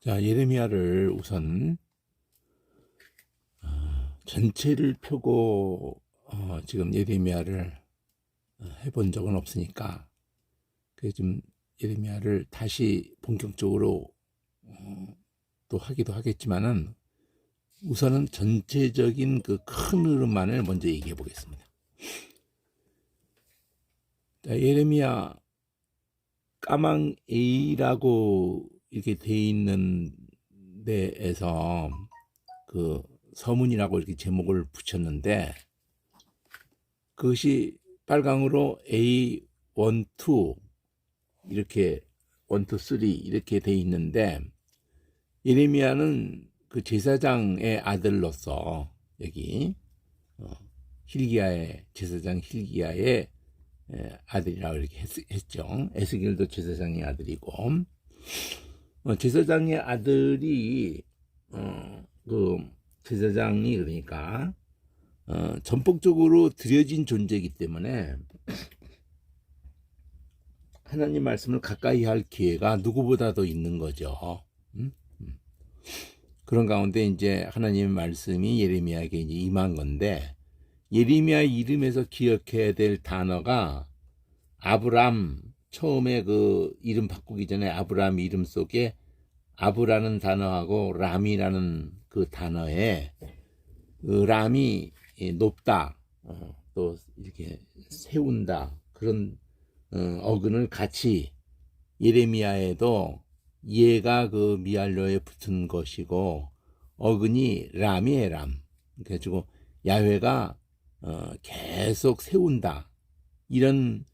자, 예레미야를 우선 전체를 펴고 지금 예레미야를 해본 적은 없으니까 좀 예레미야를 다시 본격적으로 또 하기도 하겠지만은 우선은 전체적인 그 큰 흐름만을 먼저 얘기해 보겠습니다. 자, 예레미야 까망 A라고 이렇게 돼 있는 데에서 그 서문이라고 이렇게 제목을 붙였는데 그것이 빨강으로 A1, 2 이렇게 1, 2, 3 이렇게 돼 있는데 예레미야는 그 제사장의 아들로서 여기 힐기야의 제사장 힐기야의 아들이라고 이렇게 했죠. 에스겔도 제사장의 아들이고 제사장의 아들이 그 제사장이 그러니까 전폭적으로 드려진 존재이기 때문에 하나님 말씀을 가까이 할 기회가 누구보다도 있는 거죠. 그런 가운데 이제 하나님의 말씀이 예레미야에게 이제 임한 건데 예레미야 이름에서 기억해야 될 단어가 아브람, 처음에 그 이름 바꾸기 전에 아브람 이름 속에 아브라는 단어하고 람이라는 그 단어에 그 람이 높다, 또 이렇게 세운다 그런 어근을 같이 예레미야에도 얘가 그 미알로에 붙은 것이고 어근이 람이에요. 람. 그래가지고 야훼가 계속 세운다 이런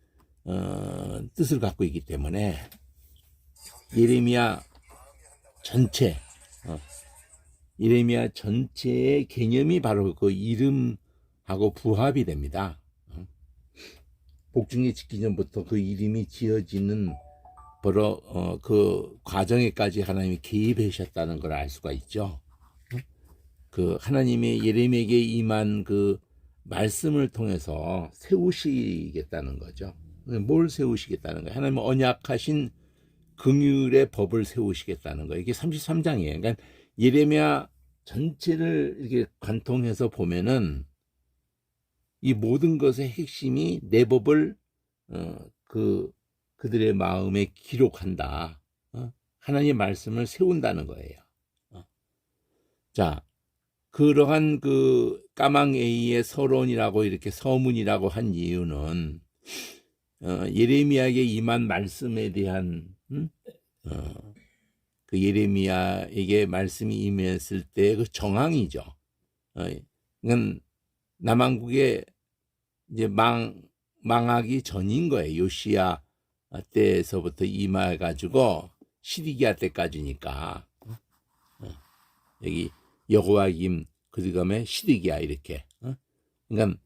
뜻을 갖고 있기 때문에 예레미야 전체 예레미야 전체의 개념이 바로 그 이름하고 부합이 됩니다. 복중에 짓기 전부터 그 이름이 지어지는 바로 그 과정에까지 하나님이 개입하셨다는 걸 알 수가 있죠. 그 하나님의 예레미야에게 임한 그 말씀을 통해서 세우시겠다는 거죠. 뭘 세우시겠다는 거예요? 하나님은 언약하신 긍휼의 법을 세우시겠다는 거예요. 이게 33장이에요. 그러니까 예레미야 전체를 이렇게 관통해서 보면은 이 모든 것의 핵심이 내 법을 그들의 마음에 기록한다. 하나님의 말씀을 세운다는 거예요. 자, 그러한 그 까망 A의 서론이라고 이렇게 서문이라고 한 이유는 예레미야에게 임한 말씀에 대한 그 예레미야에게 말씀이 임했을 때 그 정황이죠. 이건 남왕국에 이제 망하기 전인 거예요. 요시야 때에서부터 임해가지고 시디기야 때까지니까 여기 여호와김 그다음에 시디기야 이렇게. 그러니까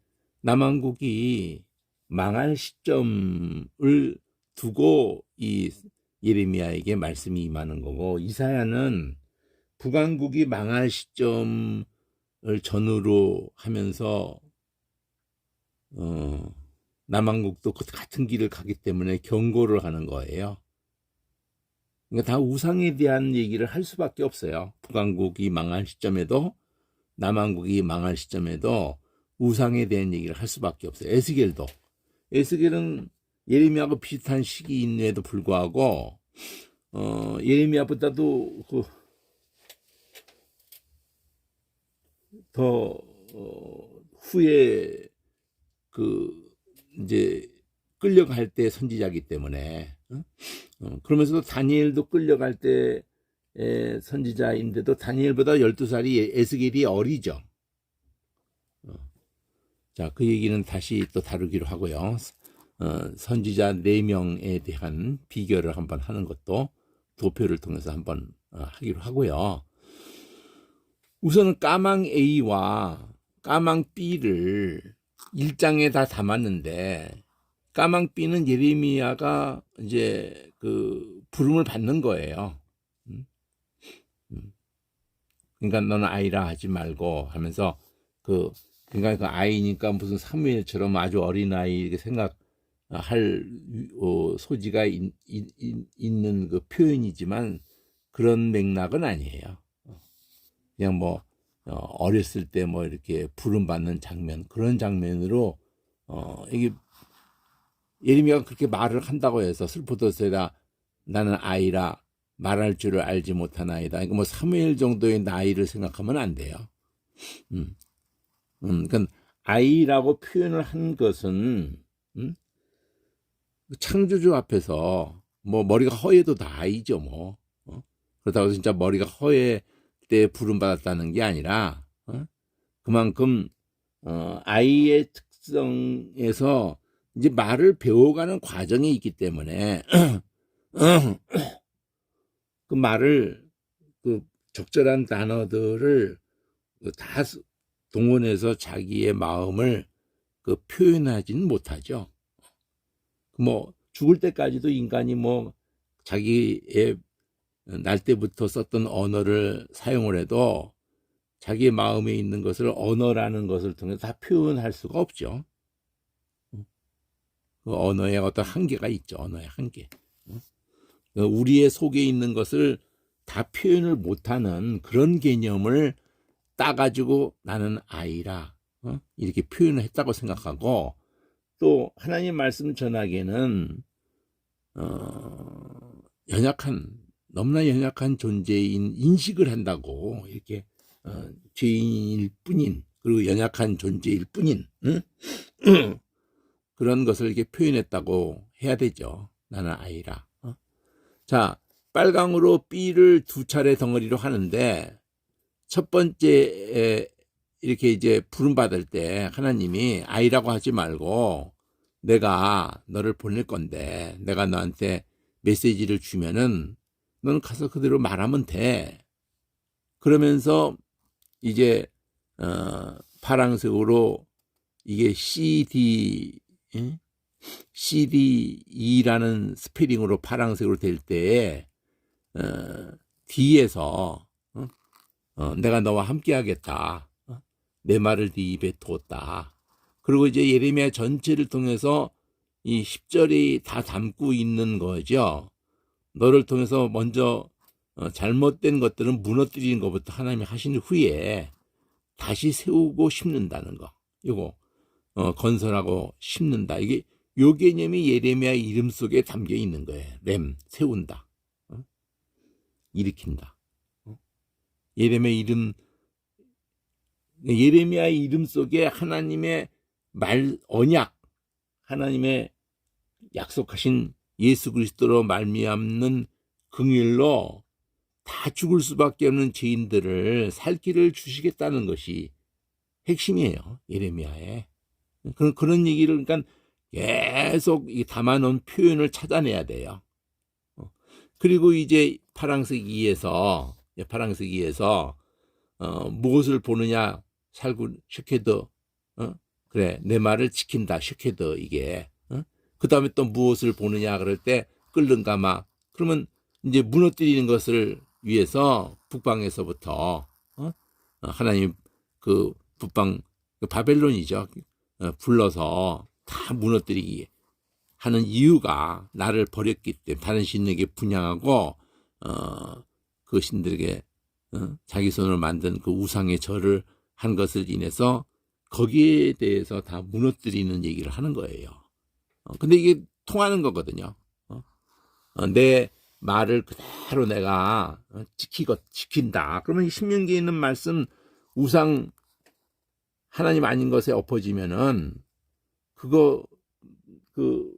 남왕국이 망할 시점을 두고 이 예레미야에게 말씀이 임하는 거고 이사야는 북왕국이 망할 시점을 전후로 하면서 남왕국도 같은 길을 가기 때문에 경고를 하는 거예요. 그러니까 다 우상에 대한 얘기를 할 수밖에 없어요. 북왕국이 망할 시점에도 남왕국이 망할 시점에도 우상에 대한 얘기를 할 수밖에 없어요. 에스겔은 예레미야하고 비슷한 시기임에도 불구하고 예레미야보다도 더 후에 이제 끌려갈 때 선지자이기 때문에 그러면서도 다니엘도 끌려갈 때 선지자인데도 다니엘보다 12살이 에스겔이 어리죠. 자, 그 얘기는 다시 또 다루기로 하고요. 선지자 4명에 대한 비교를 한번 하는 것도 도표를 통해서 한번 하기로 하고요. 우선은 까망 A와 까망 B를 1장에 다 담았는데 까망 B는 예레미야가 이제 그 부름을 받는 거예요. 그러니까 너는 아이라 하지 말고 하면서 그러니까 그 아이니까 무슨 사무엘처럼 아주 어린 아이 이렇게 생각할 소지가 있는 그 표현이지만 그런 맥락은 아니에요. 그냥 뭐 어렸을 때 뭐 이렇게 부름받는 장면, 그런 장면으로 이게 예레미야가 그렇게 말을 한다고 해서 슬프도소이다 나는 아이라 말할 줄을 알지 못하나이다. 그러니까 뭐 사무엘 정도의 나이를 생각하면 안 돼요. 그러니까 아이라고 표현을 한 것은 창조주 앞에서 뭐 머리가 허해도 다 아이죠 뭐. 그렇다고 진짜 머리가 허해 때 부름 받았다는 게 아니라 그만큼 아이의 특성에서 이제 말을 배워가는 과정이 있기 때문에 그 말을 그 적절한 단어들을 다 동원해서 자기의 마음을 그 표현하지는 못하죠. 뭐 죽을 때까지도 인간이 뭐 자기의 날 때부터 썼던 언어를 사용을 해도 자기의 마음에 있는 것을 언어라는 것을 통해서 다 표현할 수가 없죠. 그 언어에 어떤 한계가 있죠. 언어의 한계. 우리의 속에 있는 것을 다 표현을 못하는 그런 개념을 따가지고 나는 아이라 이렇게 표현을 했다고 생각하고, 또 하나님 말씀 전하기에는 너무나 연약한 존재인 인식을 한다고, 이렇게 죄인일 뿐인, 그리고 연약한 존재일 뿐인 그런 것을 이렇게 표현했다고 해야 되죠. 나는 아이라. 자, 빨강으로 B를 두 차례 덩어리로 하는데, 첫 번째 이렇게 이제 부름 받을 때 하나님이 아이라고 하지 말고 내가 너를 보낼 건데 내가 너한테 메시지를 주면은 넌 가서 그대로 말하면 돼. 그러면서 이제 파랑색으로 이게 CDE라는 스페링으로 파랑색으로 될 때에 D에서 내가 너와 함께 하겠다. 내 말을 네 입에 두었다. 그리고 이제 예레미야 전체를 통해서 이 10절이 다 담고 있는 거죠. 너를 통해서 먼저 잘못된 것들은 무너뜨리는 것부터 하나님이 하신 후에 다시 세우고 심는다는 거. 요거 건설하고 심는다. 이게 요 개념이 예레미야 이름 속에 담겨 있는 거예요. 렘, 세운다. 일으킨다. 예레미야 이름 속에 하나님의 언약, 하나님의 약속하신 예수 그리스도로 말미암는 긍휼로 다 죽을 수밖에 없는 죄인들을 살 길을 주시겠다는 것이 핵심이에요. 예레미야에. 그런 얘기를 그러니까 계속 담아놓은 표현을 찾아내야 돼요. 그리고 이제 파랑색 2에서 무엇을 보느냐, 살군 쉐케더, 그래 내 말을 지킨다 쉐케더. 이게 그 다음에 또 무엇을 보느냐 그럴 때 끓는 가마. 그러면 이제 무너뜨리는 것을 위해서 북방에서부터 하나님 그 북방 바벨론이죠, 불러서 다 무너뜨리기 하는 이유가 나를 버렸기 때문에, 다른 신에게 분향하고 그 신들에게 자기 손으로 만든 그 우상의 절을 한 것을 인해서 거기에 대해서 다 무너뜨리는 얘기를 하는 거예요. 근데 이게 통하는 거거든요. 내 말을 그대로 내가 지킨다. 그러면 신명기에 있는 말씀 우상 하나님 아닌 것에 엎어지면은 그거 그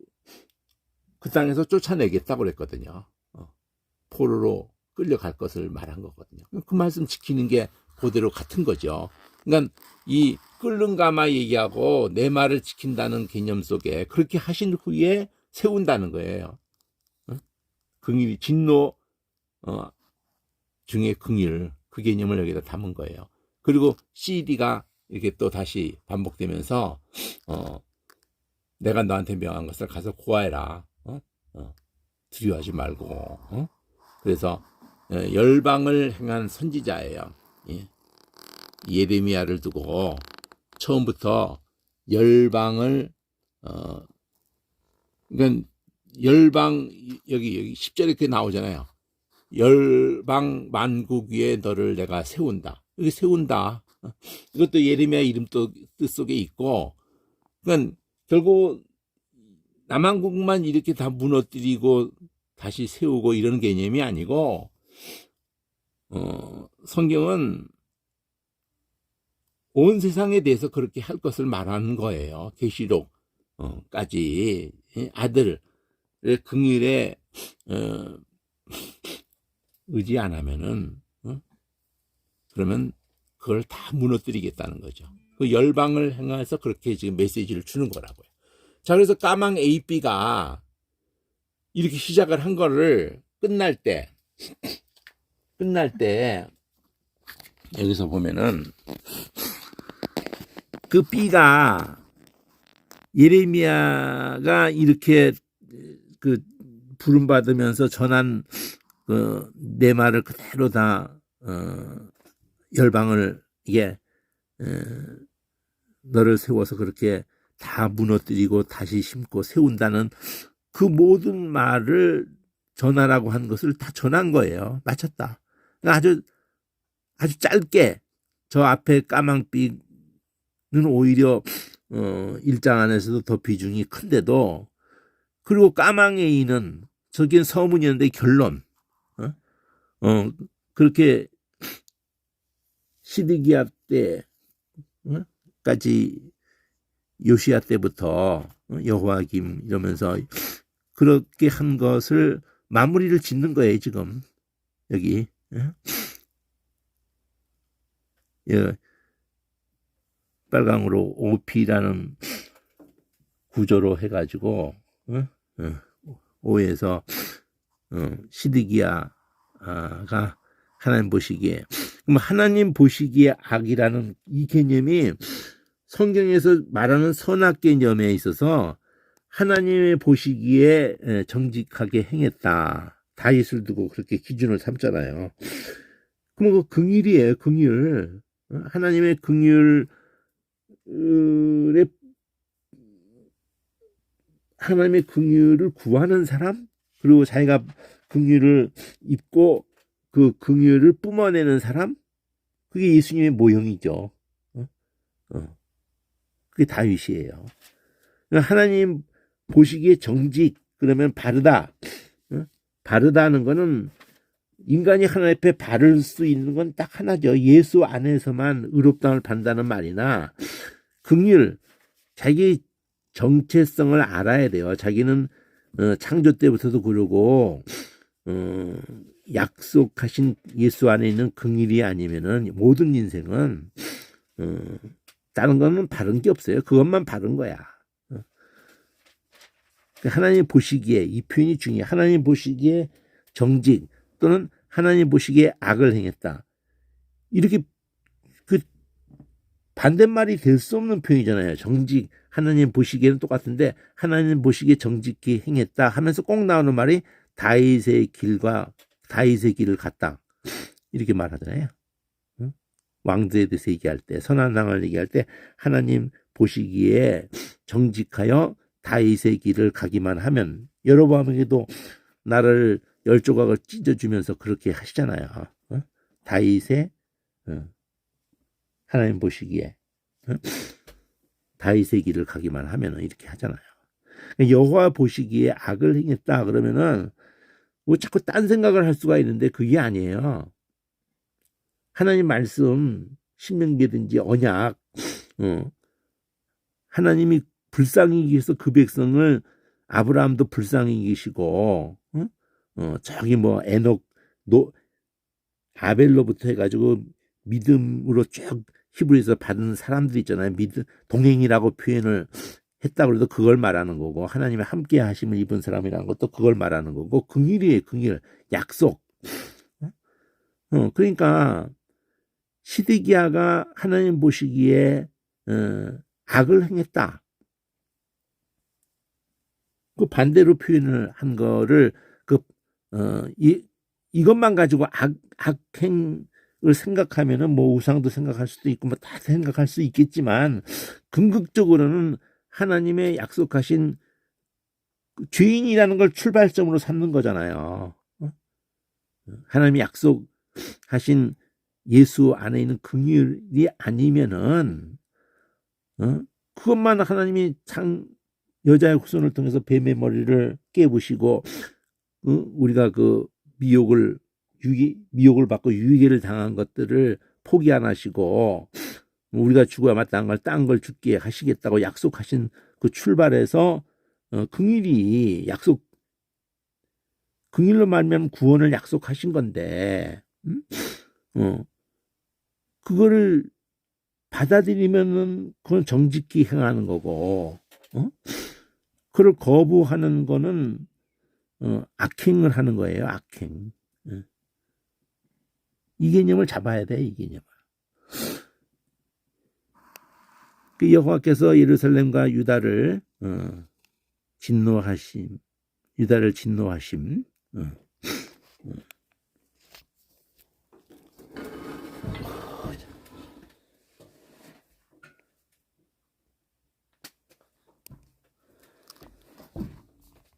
땅에서 쫓아내겠다고 그랬거든요. 포로로 끌려갈 것을 말한 거거든요. 그 말씀 지키는 게 그대로 같은 거죠. 그러니까 이 끓는 가마 얘기하고 내 말을 지킨다는 개념 속에 그렇게 하신 후에 세운다는 거예요. 긍휼이 진노 중에 긍휼, 그 개념을 여기다 담은 거예요. 그리고 CD가 이렇게 또 다시 반복되면서 내가 너한테 명한 것을 가서 고하해라. 두려워하지 말고. 그래서 열방을 행한 선지자예요. 예레미야를 두고 처음부터 열방을 그러니까 열방 여기 10절에 이렇게 나오잖아요. 열방 만국 위에 너를 내가 세운다. 여기 세운다. 이것도 예레미야 이름 뜻 속에 있고, 그러니까 결국 남한국만 이렇게 다 무너뜨리고 다시 세우고 이런 개념이 아니고, 성경은 온 세상에 대해서 그렇게 할 것을 말하는 거예요. 계시록까지 아들의 긍휼에 의지 안 하면은 그러면 그걸 다 무너뜨리겠다는 거죠. 그 열방을 행해서 그렇게 지금 메시지를 주는 거라고요. 자, 그래서 까망 AB가 이렇게 시작을 한 거를 끝날 때 여기서 보면은 그 B가 예레미야가 이렇게 그 부름 받으면서 전한 내 말을 그대로 다 열방을 이게 너를 세워서 그렇게 다 무너뜨리고 다시 심고 세운다는 그 모든 말을 전하라고 한 것을 다 전한 거예요. 마쳤다. 아주 짧게 저 앞에 까망비는 오히려 1장 안에서도 더 비중이 큰데도, 그리고 까망의 이는 저긴 서문이었는데 결론 그렇게 시드기야 때까지 요시야 때부터 여호와김 이러면서 그렇게 한 것을 마무리를 짓는 거예요. 지금 여기 빨강으로 OP라는 구조로 해가지고 O에서 시드기야가 하나님 보시기에, 그럼 하나님 보시기에 악이라는 이 개념이 성경에서 말하는 선악 개념에 있어서 하나님의 보시기에 정직하게 행했다. 다윗을 두고 그렇게 기준을 삼잖아요. 그럼 그 긍휼이에요. 긍휼. 하나님의 긍휼에 하나님의 긍휼을 구하는 사람, 그리고 자기가 긍휼을 입고 그 긍휼을 뿜어내는 사람, 그게 예수님의 모형이죠. 그게 다윗이에요. 하나님 보시기에 정직, 그러면 바르다. 바르다는 거는 인간이 하나님 앞에 바를 수 있는 건 딱 하나죠. 예수 안에서만 의롭다함을 받는다는 말이나, 긍휼, 자기 정체성을 알아야 돼요. 자기는 창조 때부터도 그러고 약속하신 예수 안에 있는 긍휼이 아니면은 모든 인생은 다른 거는 바른 게 없어요. 그것만 바른 거야. 하나님 보시기에, 이 표현이 중요해. 하나님 보시기에 정직 또는 하나님 보시기에 악을 행했다. 이렇게 그 반대말이 될 수 없는 표현이잖아요. 정직, 하나님 보시기에는 똑같은데 하나님 보시기에 정직히 행했다 하면서 꼭 나오는 말이 다윗의 길을 갔다. 이렇게 말하잖아요. 왕들에 대해서 얘기할 때, 선한 왕을 얘기할 때 하나님 보시기에 정직하여 다윗의 길을 가기만 하면, 여로보암에게도 나를 10조각을 찢어주면서 그렇게 하시잖아요. 다윗의 하나님 보시기에 다윗의 길을 가기만 하면 이렇게 하잖아요. 여호와 보시기에 악을 행했다 그러면은 뭐 자꾸 딴 생각을 할 수가 있는데 그게 아니에요. 하나님 말씀, 신명기든지 언약, 하나님이 불쌍히 여기서 그 백성을, 아브라함도 불쌍히 여기시고, 저기 뭐 에녹, 아벨로부터 해가지고 믿음으로 쭉 히브리서 받은 사람들 있잖아요. 동행이라고 표현을 했다고 해도 그걸 말하는 거고, 하나님의 함께 하심을 입은 사람이라는 것도 그걸 말하는 거고, 긍휼이에요. 긍휼, 약속. 그러니까 시드기야가 하나님 보시기에 악을 행했다. 그 반대로 표현을 한 거를 이것만 가지고 악행을 생각하면은 뭐 우상도 생각할 수도 있고 뭐 다 생각할 수 있겠지만, 궁극적으로는 하나님의 약속하신 죄인이라는 걸 출발점으로 삼는 거잖아요. 하나님이 약속하신 예수 안에 있는 긍휼이 아니면은 그것만 하나님이 여자의 후손을 통해서 뱀의 머리를 깨부시고 우리가 그 미혹을 받고 유익을 당한 것들을 포기 안 하시고 우리가 죽어야 마땅한 걸 딴 걸 죽게 하시겠다고 약속하신 그 출발에서 긍휼로 말미암아 구원을 약속하신 건데 그거를 받아들이면은 그건 정직히 행하는 거고 그걸 거부하는 거는 악행을 하는 거예요. 악행. 이 개념을 잡아야 돼. 이 개념을. 그 여호와께서 예루살렘과 유다를 진노하심.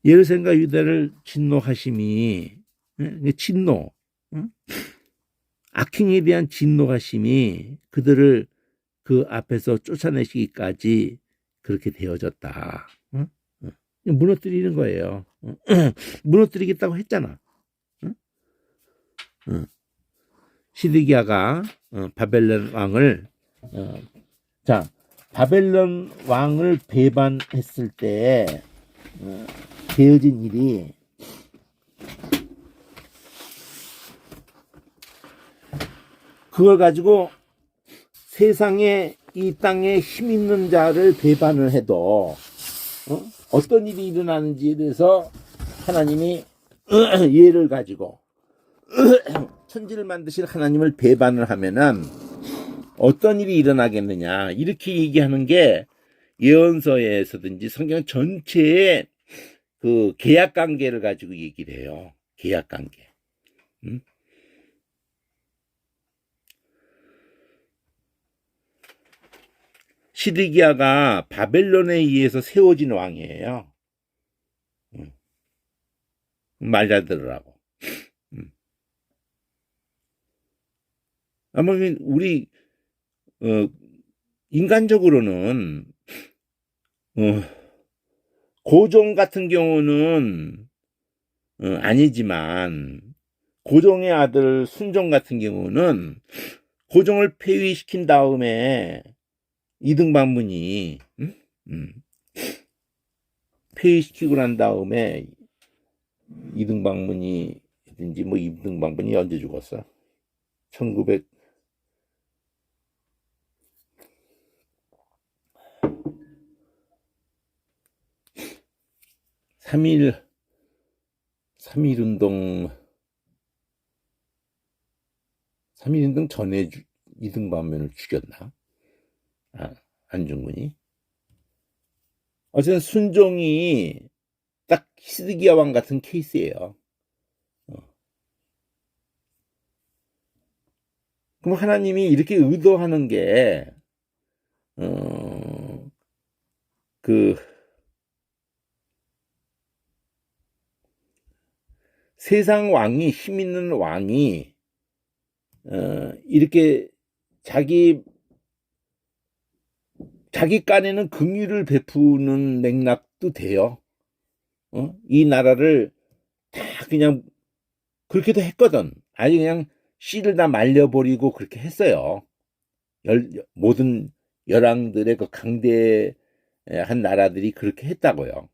예루살렘과 유다를 진노하심이 진노, 악행에 대한 진노하심이 그들을 그 앞에서 쫓아내시기까지 그렇게 되어졌다. 무너뜨리는 거예요. 무너뜨리겠다고 했잖아. 시드기야가 바벨론 왕을 바벨론 왕을 배반했을 때 되어진 일이 그걸 가지고 세상에 이 땅에 힘 있는 자를 배반을 해도 어떤 일이 일어나는지에 대해서 하나님이 예를 가지고 천지를 만드실 하나님을 배반을 하면은 어떤 일이 일어나겠느냐 이렇게 얘기하는 게 예언서에서든지 성경 전체의 그 계약 관계를 가지고 얘기를 해요. 계약 관계. 시드기야가 바벨론에 의해서 세워진 왕이에요. 말 잘 들으라고. 아마 우리 인간적으로는 고종 같은 경우는 아니지만 고종의 아들 순종 같은 경우는 고종을 폐위시킨 다음에 이등반문이 폐위시키고 난 다음에 이등반문이든지 뭐 이등반문이 언제 죽었어? 1900 3.1운동 전에 이등반면을 죽였나? 안중근이. 어쨌든 순종이 딱 시드기야 왕 같은 케이스예요. 그럼 하나님이 이렇게 의도하는 게 세상 왕이 힘 있는 왕이 이렇게 자기 깐에는 긍휼을 베푸는 맥락도 돼요. 이 나라를 다 그냥 그렇게도 했거든. 아니 그냥 씨를 다 말려버리고 그렇게 했어요. 모든 열왕들의 그 강대한 나라들이 그렇게 했다고요.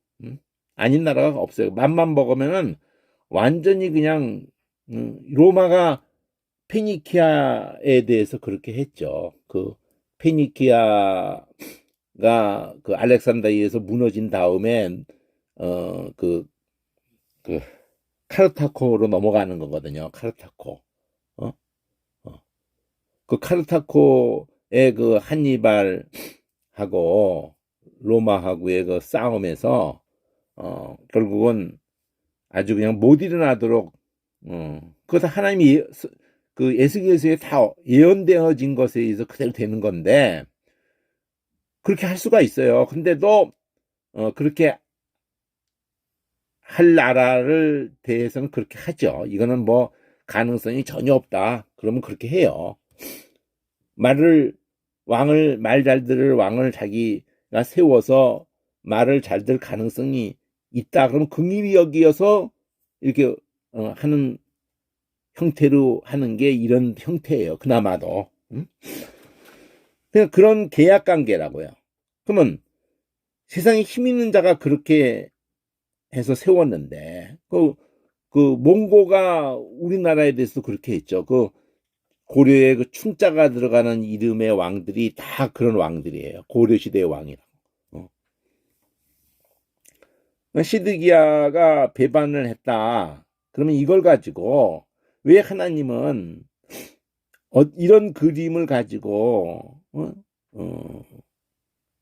아닌 나라가 없어요. 맘만 먹으면은 완전히 그냥 로마가 페니키아에 대해서 그렇게 했죠. 그 페니키아가 그 알렉산더에 의해서 무너진 다음에 그 카르타코로 넘어가는 거거든요. 카르타코. 그 카르타코의 그 한니발하고 로마하고의 그 싸움에서 결국은 아주 그냥 못 일어나도록 그것도 하나님이 그 에스겔서에 다 예언되어진 것에 의해서 그대로 되는 건데 그렇게 할 수가 있어요. 근데도 그렇게 할 나라를 대해서는 그렇게 하죠. 이거는 뭐 가능성이 전혀 없다. 그러면 그렇게 해요. 말 잘 들을 왕을 자기가 세워서 말을 잘 들을 가능성이 있다. 그러면 긍휼히 여기어서 이렇게 하는 형태로 하는 게 이런 형태예요. 그나마도. 그냥 그런 계약 관계라고요. 그러면 세상에 힘 있는 자가 그렇게 해서 세웠는데 그 몽고가 우리나라에 대해서 그렇게 했죠. 그 고려에 그 충자가 들어가는 이름의 왕들이 다 그런 왕들이에요. 고려 시대의 왕이라고. 시드기야가 배반을 했다. 그러면 이걸 가지고 왜 하나님은 이런 그림을 가지고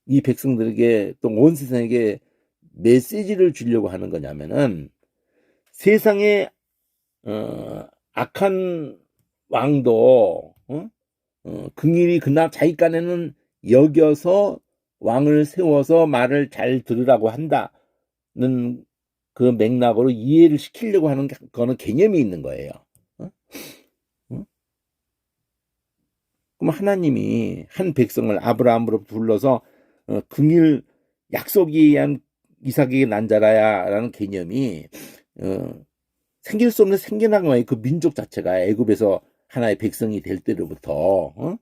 이 백성들에게 또 온 세상에게 메시지를 주려고 하는 거냐면은 세상에 악한 왕도 긍휼히 그나 자기 깐에는 여겨서 왕을 세워서 말을 잘 들으라고 한다는 그 맥락으로 이해를 시키려고 하는 거는 개념이 있는 거예요. 그럼 하나님이 한 백성을 아브라함으로 불러서 긍휼 약속에 의한 이삭에게 난 자라야라는 개념이 생길 수 없는 생겨난 거예요. 그 민족 자체가 애굽에서 하나의 백성이 될 때로부터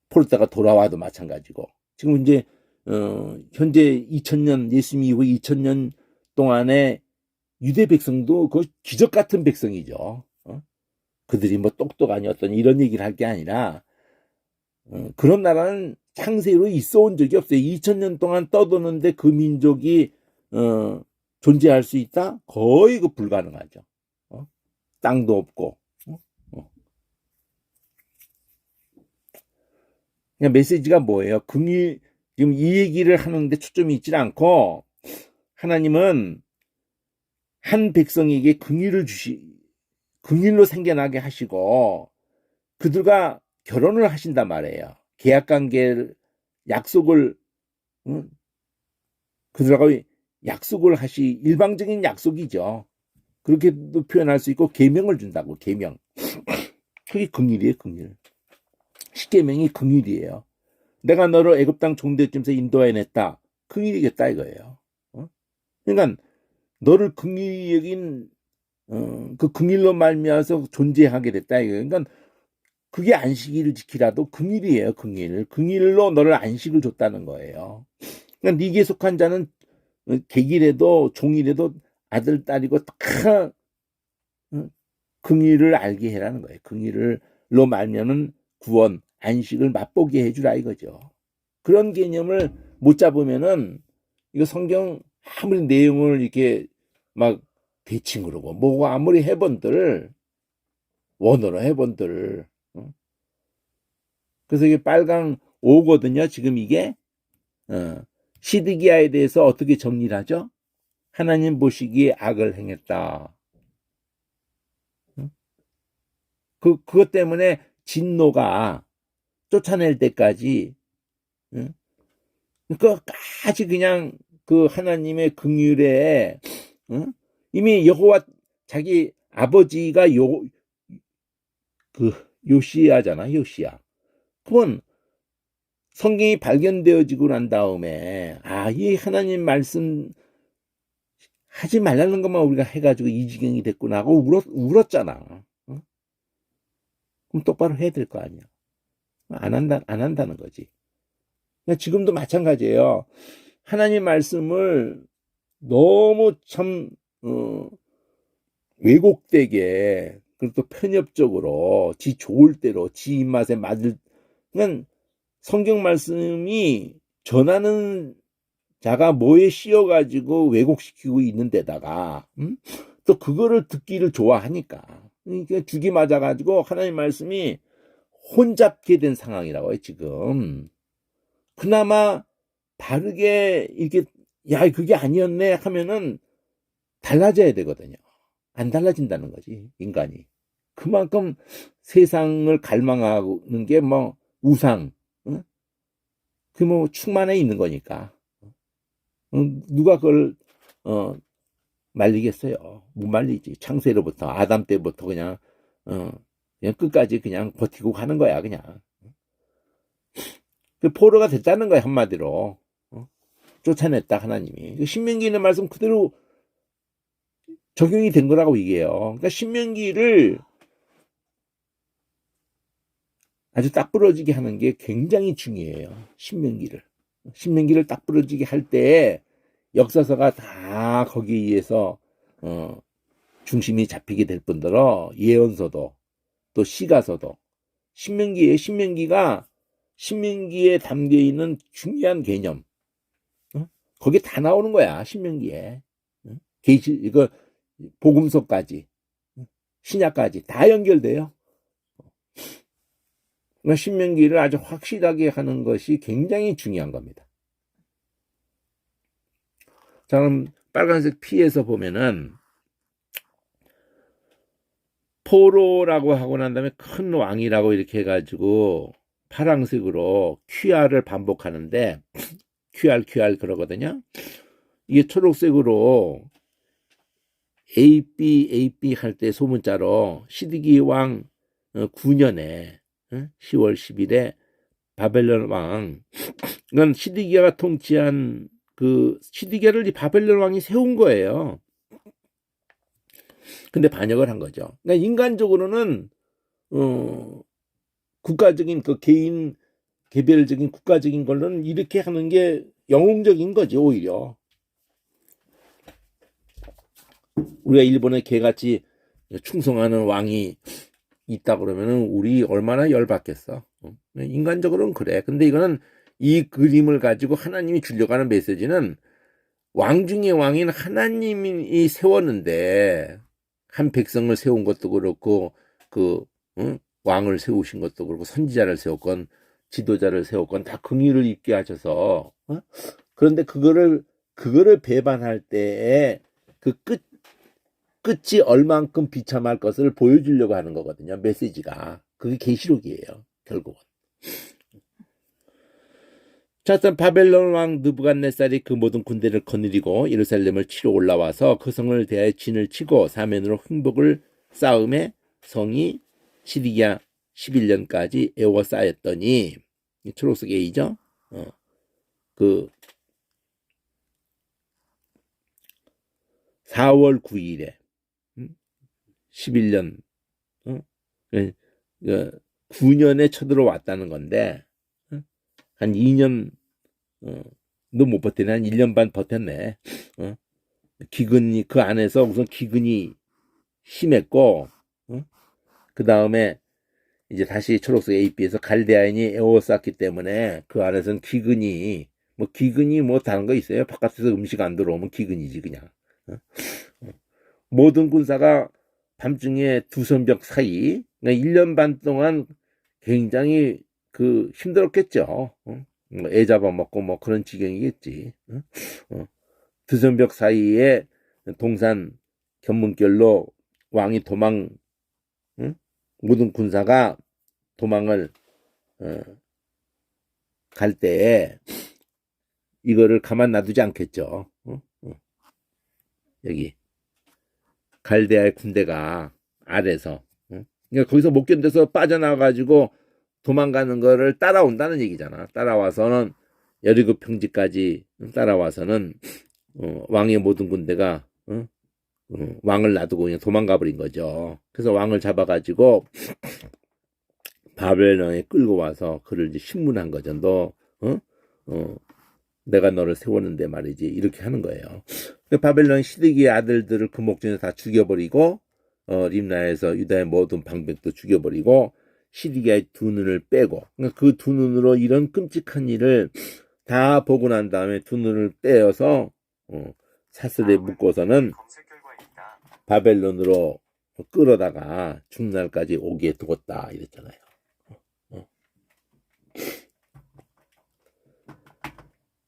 포르타가 돌아와도 마찬가지고 지금 이제 현재 2000년 예수님 이후 2000년 동안에 유대 백성도 그 기적 같은 백성이죠. 그들이 뭐 똑똑하니 어떤 이런 얘기를 할 게 아니라 그런 나라는 창세로 있어 온 적이 없어요. 2000년 동안 떠도는데 그 민족이 존재할 수 있다? 거의 그 불가능하죠. 땅도 없고. 그냥 메시지가 뭐예요? 지금 이 얘기를 하는데 초점이 있지 않고 하나님은 한 백성에게 긍휼로 생겨나게 하시고 그들과 결혼을 하신단 말이에요. 계약관계를 약속을 그들하고 약속을 일방적인 약속이죠. 그렇게도 표현할 수 있고 계명을 준다고. 계명. 그게 긍휼이에요. 긍휼. 십계명이 긍휼이에요. 내가 너를 애굽 땅 종되쯤에서 인도해냈다. 긍휼이겠다 이거예요. 그러니까 너를 긍휼히 여긴 그 긍휼로 말미암아서 존재하게 됐다 이거예요. 그러니까 그게 안식일을 지키라도 긍휼이에요. 긍휼로 너를 안식을 줬다는 거예요. 그러니까 네게 속한 자는 객이라도 종이라도 아들 딸이고 다 긍휼을 알게 해라는 거예요. 긍휼로 말면은 구원, 안식을 맛보게 해주라 이거죠. 그런 개념을 못 잡으면은 이거 성경 아무리 내용을 이렇게 막 대칭 그러고 뭐고 아무리 해본들 원어로 해본들 그래서 이게 빨강 5거든요. 지금 이게 시드기야에 대해서 어떻게 정리를 하죠? 하나님 보시기에 악을 행했다. 그것 때문에 진노가 쫓아낼 때까지 끝까지 그냥 그 하나님의 긍휼에 이미 여호와 자기 아버지가 요시야잖아. 요시야. 그건 성경이 발견되어지고 난 다음에 이 하나님 말씀 하지 말라는 것만 우리가 해가지고 이 지경이 됐구나 하고 울었잖아. 그럼 똑바로 해야 될 거 아니야. 안 한다는 거지. 지금도 마찬가지예요. 하나님 말씀을 너무 참 왜곡되게 그리고 또 편협적으로 지 좋을 대로 지 입맛에 맞을 그냥 성경 말씀이 전하는 자가 뭐에 씌어가지고 왜곡시키고 있는 데다가 또 그거를 듣기를 좋아하니까 그러니까 죽이 맞아가지고 하나님 말씀이 혼잡게 된 상황이라고 해요. 지금 그나마 바르게 이렇게 그게 아니었네 하면은 달라져야 되거든요. 안 달라진다는 거지 인간이. 그만큼 세상을 갈망하는 게 뭐 우상 그 뭐 충만해 있는 거니까 누가 그걸 말리겠어요. 못 말리지. 창세로부터 아담 때부터 그냥 그냥 끝까지 그냥 버티고 가는 거야 그냥. 그 포로가 됐다는 거야 한마디로. 쫓아냈다 하나님이. 그 신명기의 말씀 그대로 적용이 된 거라고 이게요. 그러니까 신명기를 아주 딱 부러지게 하는 게 굉장히 중요해요. 신명기를 딱 부러지게 할 때 역사서가 다 거기에 의해서 중심이 잡히게 될 뿐더러 예언서도 또 시가서도 신명기에 담겨 있는 중요한 개념 거기 다 나오는 거야. 신명기에 계시 이거 복음서까지 신약까지 다 연결돼요. 그러니까 신명기를 아주 확실하게 하는 것이 굉장히 중요한 겁니다. 자, 그럼 빨간색 P에서 보면은 포로라고 하고 난 다음에 큰 왕이라고 이렇게 해가지고 파란색으로 QR을 반복하는데 QR 그러거든요. 이게 초록색으로 AB 할 때 소문자로 시드기 왕 9년에 10월 10일에 바벨론 왕, 이건 시드기야가 통치한 그 시드기야를 이 바벨론 왕이 세운 거예요. 근데 반역을 한 거죠. 그러니까 인간적으로는 국가적인 그 개인 개별적인 국가적인 걸로는 이렇게 하는 게 영웅적인 거지 오히려. 우리가 일본에 개같이 충성하는 왕이 있다 그러면은 우리 얼마나 열받겠어. 인간적으로는 그래. 근데 이거는 이 그림을 가지고 하나님이 주려고 하는 메시지는 왕 중의 왕인 하나님이 세웠는데 한 백성을 세운 것도 그렇고 왕을 세우신 것도 그렇고 선지자를 세웠건 지도자를 세웠건 다 긍휼을 입게 하셔서 그런데 그거를 배반할 때에 그 끝이 얼만큼 비참할 것을 보여주려고 하는 거거든요. 메시지가. 그게 계시록이에요. 결국은. 자, 일단 바벨론 왕 느부갓네살이 그 모든 군대를 거느리고 예루살렘을 치러 올라와서 그 성을 대하여 진을 치고 사면으로 횡복을 쌓음에 성이 시드기야 11년까지 에워싸였더니 초록색 A죠. 그 4월 9일에 11년 9년에 쳐들어왔다는 건데 한 2년 너 못 버티네. 한 1년 반 버텼네. 기근이 그 안에서 우선 기근이 심했고 그 다음에 이제 다시 초록색 AB에서 갈대아인이 에워쌌기 때문에 그 안에서는 기근이 뭐 다른 거 있어요? 바깥에서 음식 안 들어오면 기근이지 그냥. 모든 군사가 밤중에 두 성벽 사이 1년 반 동안 굉장히 힘들었겠죠. 애 잡아먹고 뭐 그런 지경이겠지. 두 성벽 사이에 동산 견문결로 왕이 모든 군사가 도망을 갈 때에 이거를 가만 놔두지 않겠죠. 여기 갈대아의 군대가 아래서 그러니까 거기서 못 견뎌서 빠져나가가지고 도망가는 거를 따라온다는 얘기잖아. 따라와서는 여리고 평지까지 따라와서는 왕의 모든 군대가 왕을 놔두고 그냥 도망가 버린 거죠. 그래서 왕을 잡아가지고 바벨론에 끌고 와서 그를 이제 신문한 거죠. 너 내가 너를 세웠는데 말이지 이렇게 하는 거예요. 바벨론 시드기의 아들들을 그 목전에 다 죽여버리고 림나에서 유다의 모든 방백도 죽여버리고 시드기야의 두 눈을 빼고 그 두 눈으로 이런 끔찍한 일을 다 보고 난 다음에 두 눈을 떼어서 사슬에 묶고서는 바벨론으로 끌어다가 죽날까지 오게 두었다 이랬잖아요.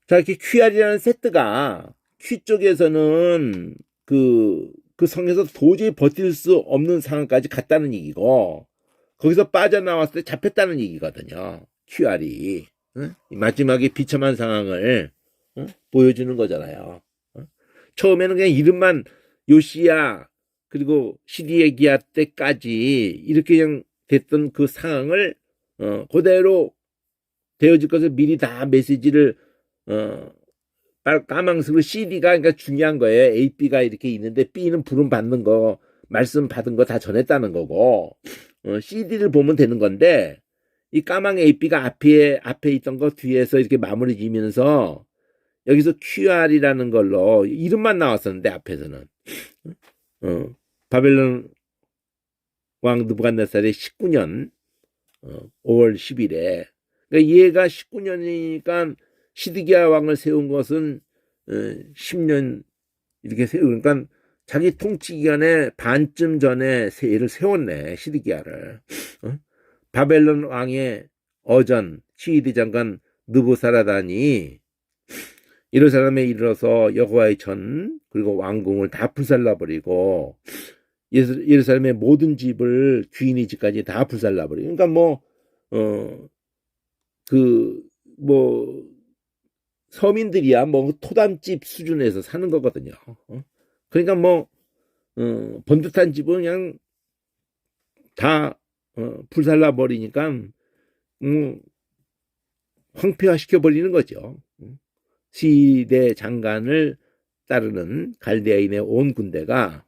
자, 이렇게 QR이라는 세트가 Q 쪽에서는 그 성에서 도저히 버틸 수 없는 상황까지 갔다는 얘기고 거기서 빠져나왔을 때 잡혔다는 얘기거든요. QR이 마지막에 비참한 상황을 보여주는 거잖아요. 처음에는 그냥 요시야 그리고 시디에기야 때까지 이렇게 그냥 됐던 그 상황을 그대로 되어질 것을 미리 다 메시지를 까망스로 CD가 그러니까 중요한 거예요. A, B가 이렇게 있는데 B는 부름 받는 거, 말씀 받은 거 다 전했다는 거고 CD를 보면 되는 건데 이 까망 A, B가 앞에 있던 거 뒤에서 이렇게 마무리 지면서 여기서 QR이라는 걸로 이름만 나왔었는데 앞에서는 바벨론 왕 느부갓네살의 19년 5월 10일에 그러니까 얘가 19년이니까 시드기야 왕을 세운 것은 10년 이렇게 그러니까 자기 통치 기간에 반쯤 전에 얘를 세웠네 시드기야를. 바벨론 왕의 어전 시드 장관 느부사라단이 예루살렘에 이르러서 여호와의 전 그리고 왕궁을 다 불살라버리고 예루살렘의 모든 집을 귀인의 집까지 다 불살라버리고 그러니까 서민들이야 토단집 수준에서 사는 거거든요. 그러니까 번듯한 집은 그냥 다 불살라버리니까 황폐화시켜 버리는 거죠. 시대 장관을 따르는 갈대아인의 온 군대가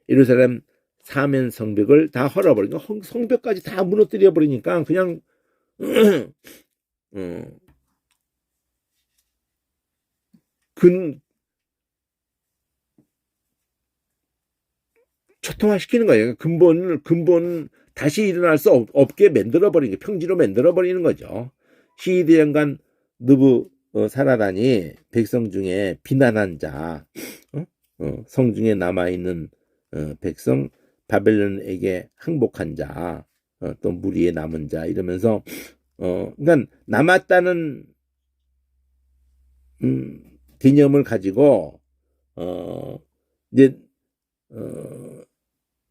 예루살렘 사면 성벽을 다 헐어버리니까 성벽까지 다 무너뜨려 버리니까 그냥 초토화시키는 거예요. 근본 다시 일어날 수 없게 만들어 버리는 게 평지로 만들어 버리는 거죠. 시대 장관 느부 사라단이 백성 중에 비난한 자, 성중에 남아 있는 백성 바벨론에게 항복한 자, 또 무리에 남은 자 이러면서 그러니까 남았다는 개념을 가지고 이제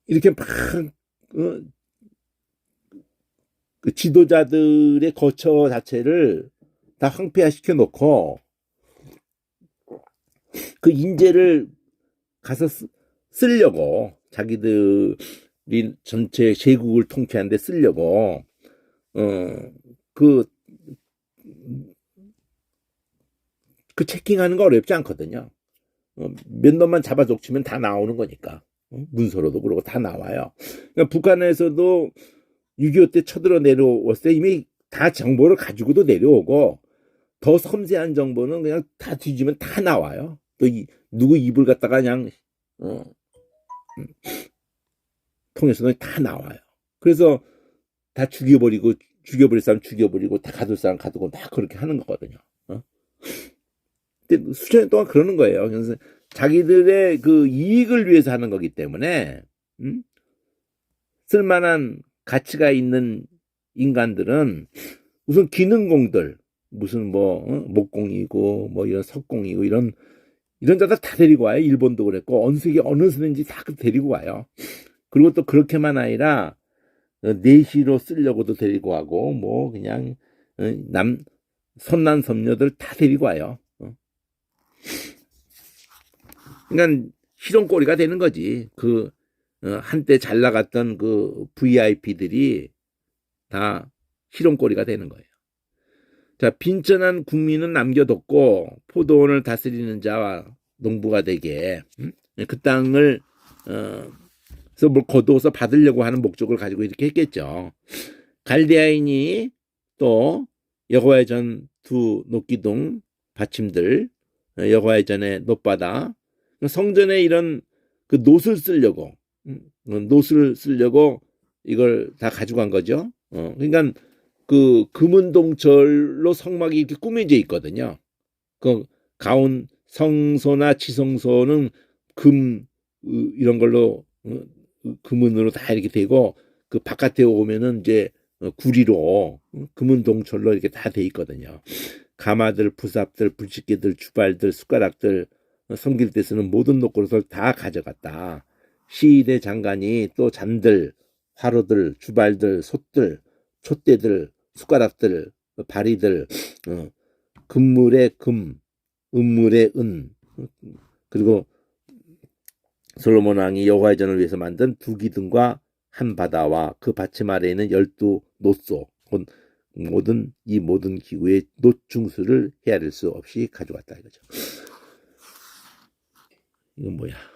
이렇게 막 그 지도자들의 거처 자체를 다 황폐화시켜 놓고 그 인재를 가서 쓰려고 자기들이 전체 제국을 통치하는데 쓰려고 그 체킹하는 거 어렵지 않거든요. 몇 놈만 잡아 족치면 다 나오는 거니까 문서로도 그러고 다 나와요. 그러니까 북한에서도 6.25 때 쳐들어 내려왔을 때 이미 다 정보를 가지고도 내려오고 더 섬세한 정보는 그냥 다 뒤지면 다 나와요. 또 누구 입을 갖다가 그냥 통해서는 다 나와요. 그래서 다 죽여버릴 사람 죽여버리고 다 가둘 사람 가두고 다 그렇게 하는 거거든요. 근데 수천 년 동안 그러는 거예요. 그래서 자기들의 그 이익을 위해서 하는 거기 때문에 쓸만한 가치가 있는 인간들은 우선 기능공들 무슨 목공이고 이런 석공이고 이런 자들 다 데리고 와요. 일본도 그랬고 어느 세대인지 다 데리고 와요. 그리고 또 그렇게만 아니라 내시로 쓰려고도 데리고 가고 그냥 선남 선녀들 다 데리고 와요. 그러니까 실용거리가 되는 거지. 한때 잘 나갔던 그 VIP들이 다 실용거리가 되는 거예요. 자, 빈천한 국민은 남겨뒀고 포도원을 다스리는 자와 농부가 되게 그 땅을 그래서 거두어서 받으려고 하는 목적을 가지고 이렇게 했겠죠. 갈대아인이 또 여호와의 전 두 녹기둥 받침들 여호와의 전의 놋바다 성전에 이런 그 놋을 쓰려고 이걸 다 가져간 거죠. 그러니까 그 금은동절로 성막이 이렇게 꾸며져 있거든요. 그 가운 성소나 지성소는 금 이런 걸로 금은으로 다 이렇게 되고 그 바깥에 오면은 이제 구리로 금은동철로 이렇게 다 돼 있거든요. 가마들, 부삽들, 불식기들, 주발들, 숟가락들 섬길 때 쓰는 모든 녹그릇을 다 가져갔다. 시대 장관이 또 잔들, 화로들, 주발들, 솥들, 촛대들, 숟가락들, 바리들, 금물의 금, 은물의 은, 그리고 솔로몬 왕이 여호와의 전을 위해서 만든 두 기둥과 한 바다와 그 받침 아래에 있는 12노소, 곧 이 모든 기구의 노충수를 헤아릴 수 없이 가져왔다 이거죠. 이건 뭐야?